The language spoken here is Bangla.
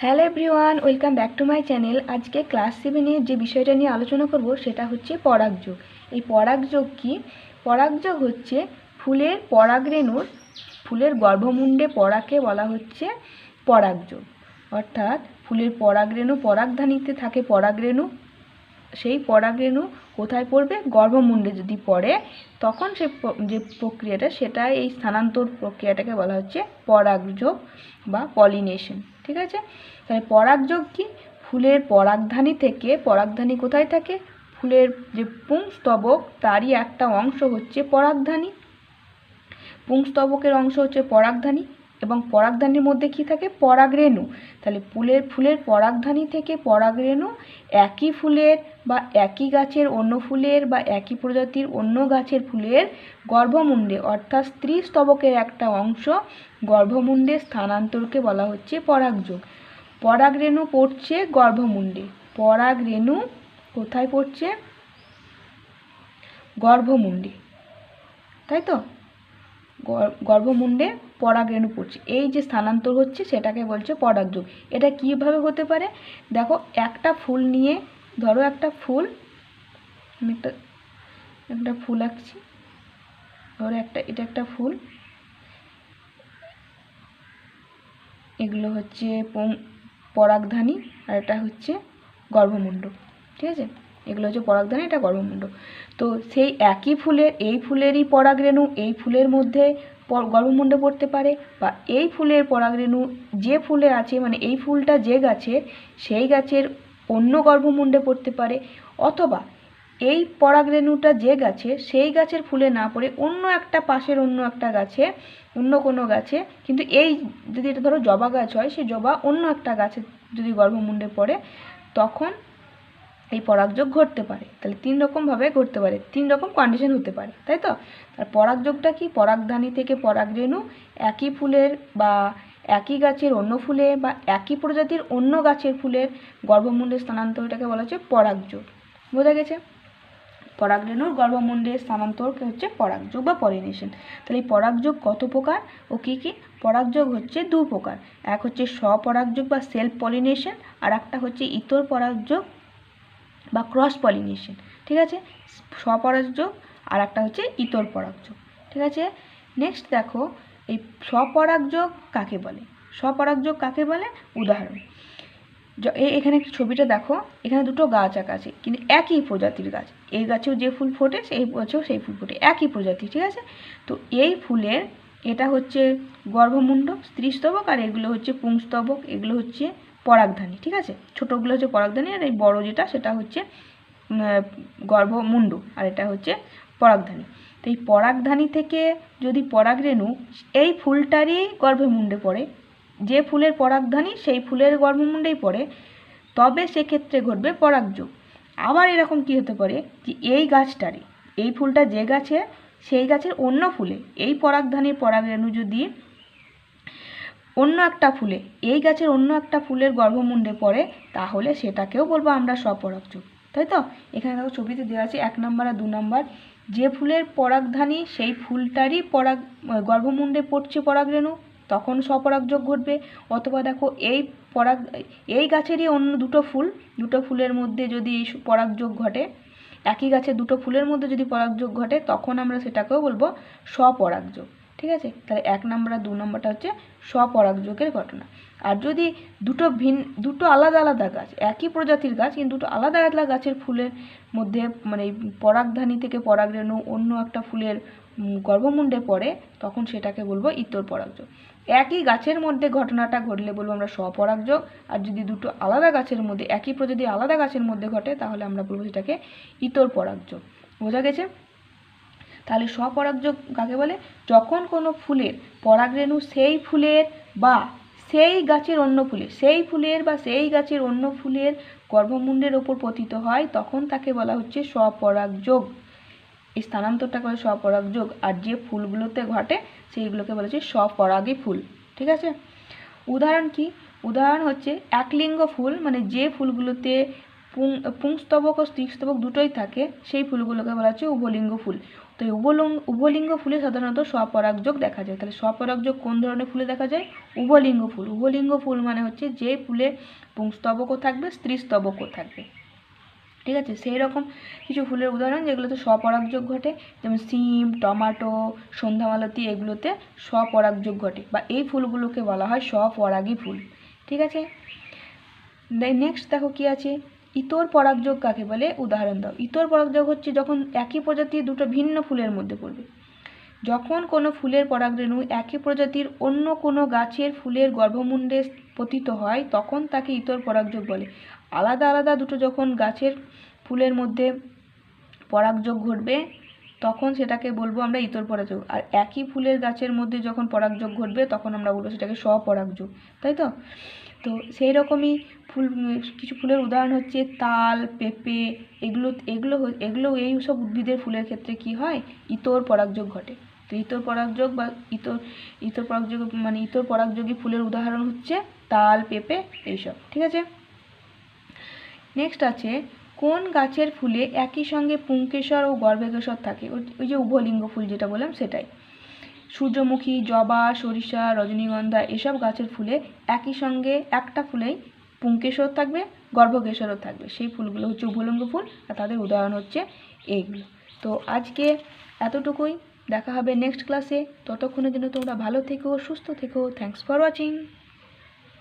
Hello everyone, welcome back to my channel. আজকে ক্লাস 7-এর যে বিষয়টা নিয়ে আলোচনা করব সেটা হচ্ছে পরাগযোগ। এই পরাগযোগ কি? পরাগযোগ হচ্ছে ফুলের পরাগরেণুর ফুলের গর্ভমুণ্ডে পরাগকে বলা হচ্ছে পরাগযোগ। অর্থাৎ ফুলের পরাগরেণু পরাগধানীতে থাকে পরাগরেণু, সেই পরাগরেণু কোথায় পড়বে? গর্ভমুণ্ডে যদি পড়ে তখন সে যে প্রক্রিয়াটা সেটা এই স্থানান্তর প্রক্রিয়াটাকে বলা হচ্ছে পরাগযোগ বা পলিনেশন। ঠিক আছে, তাহলে পরাগযোগ কি? ফুলের পরাগধানী থেকে, পরাগধানী কোথায় থাকে? ফুলের যে পুংস্তবক তারই একটা অংশ হচ্ছে পরাগধানী, পুংস্তবকের অংশ হচ্ছে পরাগধানী এবং পরাগধানীর মধ্যে কি থাকে? পরাগরেণু। তাহলে ফুলের পরাগধানী থেকে পরাগরেণু একই ফুলের বা একই গাছের অন্য ফুলের বা একই প্রজাতির অন্য গাছের ফুলের গর্ভমুণ্ডে অর্থাৎ স্ত্রী স্তবকের একটা অংশ গর্ভমুণ্ডে স্থানান্তরকে বলা হচ্ছে পরাগযোগ। পরাগরেণু পড়ছে গর্ভমুণ্ডে। পরাগরেণু কোথায় পড়ছে? গর্ভমুণ্ডে, তাই তো? গর্ভমুণ্ডে পরাগরেণু পড়ছে, এই যে স্থানান্তর হচ্ছে সেটাকে বলছে পরাগযোগ। এটা কিভাবে হতে পারে? দেখো, একটা ফুল নিয়ে, ধরো একটা ফুল, আমি একটা ফুল আঁকছি, ধরো এটা একটা ফুল, এগুলো হচ্ছে পরাগধানী আর এটা হচ্ছে গর্ভমুণ্ড। ঠিক আছে, এগুলো হচ্ছে পরাগধানী, এটা গর্ভমুণ্ড। তো সেই একই ফুলের, এই ফুলেরই পরাগরেণু এই ফুলের মধ্যে গর্ভমুণ্ডে পড়তে পারে, বা এই ফুলের পরাগরেণু যে ফুলে আছে, মানে এই ফুলটা যে গাছের সেই গাছের অন্য গর্ভমুণ্ডে পড়তে পারে, অথবা এই পরাগরেণুটা যে গাছে সেই গাছের ফুলে না পড়ে অন্য একটা পাশের অন্য একটা গাছে, অন্য কোনো গাছে, কিন্তু এই যদি এটা ধরো জবা গাছ হয়, সেই জবা অন্য একটা গাছে যদি গর্ভমুণ্ডে পড়ে তখন এই পরাগযোগ ঘটতে পারে। তাহলে তিন রকমভাবে ঘটতে পারে, তিন রকম কন্ডিশন হতে পারে, তাই তো? আর পরাগযোগটা কি? পরাগধানী থেকে পরাগরেণু একই ফুলের বা একই গাছের অন্য ফুলে বা একই প্রজাতির অন্য গাছের ফুলের গর্ভমুণ্ডে স্থানান্তরটাকে বলা হচ্ছে পরাগযোগ। বোঝা গেছে? পরাগরেণুর গর্ভমুণ্ডে স্থানান্তরকে হচ্ছে পরাগযোগ বা পলিনেশন। তাহলে এই পরাগযোগ কত প্রকার ও কী কী? পরাগযোগ হচ্ছে দু প্রকার, এক হচ্ছে স্বপরাগযোগ বা সেলফ পলিনেশন, আর একটা হচ্ছে ইতর পরাগযোগ বা ক্রস পলিনেশন। ঠিক আছে, স্বপরাগযোগ আর একটা হচ্ছে ইতর পরাগযোগ। ঠিক আছে, নেক্সট দেখো, এই স্বপরাগযোগ কাকে বলে? স্বপরাগযোগ কাকে বলে? উদাহরণ, এখানে একটি ছবিটা দেখো, এখানে দুটো গাছ আঁকা আছে কিন্তু একই প্রজাতির গাছ, এই গাছেও যে ফুল ফোটে সেই গাছেও সেই ফুল ফোটে, একই প্রজাতি। ঠিক আছে, তো এই ফুলের এটা হচ্ছে গর্ভমুণ্ড স্ত্রীস্তবক, আর এগুলো হচ্ছে পুংস্তবক, এগুলো হচ্ছে পরাগধানী। ঠিক আছে, ছোটোগুলো হচ্ছে পরাগধানী আর এই বড় যেটা সেটা হচ্ছে গর্ভমুণ্ড, আর এটা হচ্ছে পরাগধানী। তো এই পরাগধানী থেকে যদি পরাগরেণু এই ফুলটারই গর্ভমুণ্ডে পড়ে, যে ফুলের পরাগধানী সেই ফুলের গর্ভমুণ্ডেই পড়ে, তবে সেক্ষেত্রে ঘটবে পরাগযোগ। আবার এরকম কি হতে পারে যে এই গাছটারই, এই ফুলটা যে গাছে সেই গাছের অন্য ফুলে এই পরাগধানীর পরাগরেণু যদি অন্য একটা ফুলে, এই গাছের অন্য একটা ফুলের গর্ভমুণ্ডে পড়ে, তাহলে সেটাকেও বলবো আমরা স্বপরাগযোগ। তাই তো? এখানে দেখো ছবিতে দেওয়া আছে 1 নম্বর আর 2 নম্বর, যে ফুলের পরাগধানী সেই ফুলটারই গর্ভমুণ্ডে পড়ছে পরাগরেণু, তখন স্বপরাগযোগ ঘটবে। অথবা দেখো এই গাছেরই অন্য দুটো ফুলের মধ্যে যদি পরাগযোগ ঘটে, একই গাছের দুটো ফুলের মধ্যে যদি পরাগযোগ ঘটে, তখন আমরা সেটাকেও বলবো স্বপরাগযোগ। ঠিক আছে, তাহলে 1 নম্বর আর 2 নম্বরটা হচ্ছে স্বপরাগযোগের ঘটনা। আর যদি দুটো আলাদা আলাদা গাছ, একই প্রজাতির গাছ কিন্তু দুটো আলাদা আলাদা গাছের ফুলের মধ্যে, মানে পরাগধানী থেকে পরাগরেণু অন্য একটা ফুলের গর্ভমুণ্ডে পড়ে, তখন সেটাকে বলবো ইতর পরাগযোগ। একই গাছের মধ্যে ঘটনাটা ঘটলে বলবো আমরা স্বপরাগযোগ, আর যদি দুটো আলাদা গাছের মধ্যে, একই প্রজাতি আলাদা গাছের মধ্যে ঘটে, তাহলে আমরা বলবো সেটাকে ইতর পরাগযোগ। বোঝা গেছে? তাহলে স্বপরাগযোগ কাকে বলে? যখন কোনো ফুলের পরাগরেণু সেই ফুলের বা সেই গাছের অন্য ফুলে, সেই ফুলের বা সেই গাছের অন্য ফুলের গর্ভমুণ্ডের ওপর পতিত হয়, তখন তাকে বলা হচ্ছে স্বপরাগযোগ। এই স্থানান্তরটাকে বলে স্বপরাগযোগ, আর যে ফুলগুলোতে ঘটে সেইগুলোকে বলা হচ্ছে স্বপরাগী ফুল। ঠিক আছে, উদাহরণ কি? উদাহরণ হচ্ছে একলিঙ্গ ফুল, মানে যে ফুলগুলোতে পুংস্তবক ও স্ত্রীস্তবক দুটোই থাকে, সেই ফুলগুলোকে বলা হচ্ছে উভলিঙ্গ ফুল। তো এই উভলিঙ্গ ফুলে সাধারণত স্বপরাগযোগ দেখা যায়। তাহলে স্বপরাগযোগ কোন ধরনের ফুলে দেখা যায়? উভলিঙ্গ ফুল। উভলিঙ্গ ফুল মানে হচ্ছে যে ফুলে পুংস্তবকও থাকবে, স্ত্রীস্তবকও থাকবে। ঠিক আছে, সেই রকম কিছু ফুলের উদাহরণ যেগুলোতে স্বপরাগযোগ ঘটে, যেমন সিম, টমাটো, সন্ধ্যামালতী, এগুলোতে স্বপরাগযোগ ঘটে বা এই ফুলগুলোকে বলা হয় স্বপরাগী ফুল। ঠিক আছে, নেক্সট দেখো কি আছে, ইতর পরাগযোগ কাকে বলে? উদাহরণ দাও। ইতর পরাগযোগ হচ্ছে যখন একই প্রজাতির দুটো ভিন্ন ফুলের মধ্যে পড়বে। যখন কোনো ফুলের পরাগরেণু একই প্রজাতির অন্য কোনো গাছের ফুলের গর্ভমুণ্ডে পতিত হয় তখন তাকে ইতর পরাগযোগ বলে। আলাদা আলাদা দুটো যখন গাছের ফুলের মধ্যে পরাগযোগ ঘটবে তখন সেটাকে বলবো আমরা ইতর পরাগযোগ। আর একই ফুলের গাছের মধ্যে যখন পরাগযোগ ঘটবে তখন আমরা বলবো সেটাকে স্বপরাগযোগ। তাই তো? তো সেই রকমই কিছু ফুলের উদাহরণ হচ্ছে তাল, পেঁপে, এগুলো এই সব উদ্ভিদের ফুলের ক্ষেত্রে কি হয়? ইতর পরাগযোগ ঘটে। তো ইতর পরাগযোগ বা ইতর পরাগযোগ মানে ইতর পরাগযোগী ফুলের উদাহরণ হচ্ছে তাল, পেঁপে, এইসব। ঠিক আছে, নেক্সট আছে, কোন গাছের ফুলে একই সঙ্গে পুংকেশর ও গর্ভকেশর থাকে? ওই যে উভলিঙ্গ ফুল যেটা বললাম সেটাই। সূর্যমুখী, জবা, সরিষা, রজনীগন্ধা এসব গাছের ফুলে একই সঙ্গে একটা ফুলেই পুংকেশর থাকবে, গর্ভকেশরও থাকবে। সেই ফুলগুলো হচ্ছে উভলিঙ্গ ফুল আর তাদের উদাহরণ হচ্ছে এইগুলো। তো আজকে এতটুকুই, দেখা হবে নেক্সট ক্লাসে। ততক্ষণের জন্য তোমরা ভালো থেকো, সুস্থ থেকো। Thanks for watching.